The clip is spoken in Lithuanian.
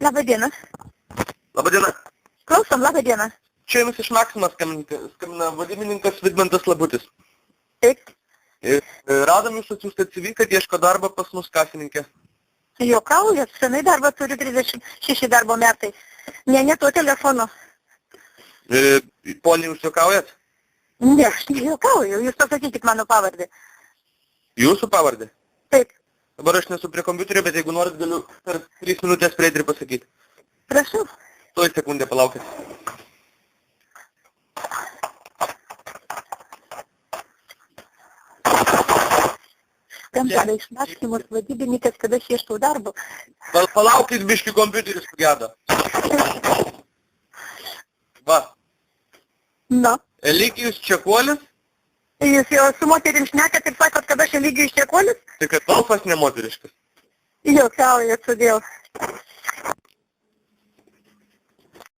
Labą dieną. Labadiena. Klausom, labą dieną. Čia jums iš Maksimas skambina vadybininkas Vidmantas Labutis. Taip. Radom jūs atsiųstą CV, kad ieško darbo pas mus kasininkė. Juokaujat, senai darbą turiu 36 darbo metai. Ne tuo telefonu. Poniai, jūs juokaujat? Ne, aš nejuokauju, jūs pasakykit mano pavardę. Jūsų pavardė? Taip. Dabar aš nesu prie kompiuterio, bet jeigu norit, galiu per 3 minutės prieiti ir pasakyti. Prašau. Tuoj sekundę palaukit. Skambina iš Maksimus vadybininkas, kada aš ieškau darbo. Palaukit, biški kompiuteris sugedo. Va. Nu. Eligijus Čekuolis. Jūs jau su moterim šnekėt ir sakot, kad aš Eligijus Čekuolis? Tai kad balsas nemoteriškas. Juokaujat, todėl.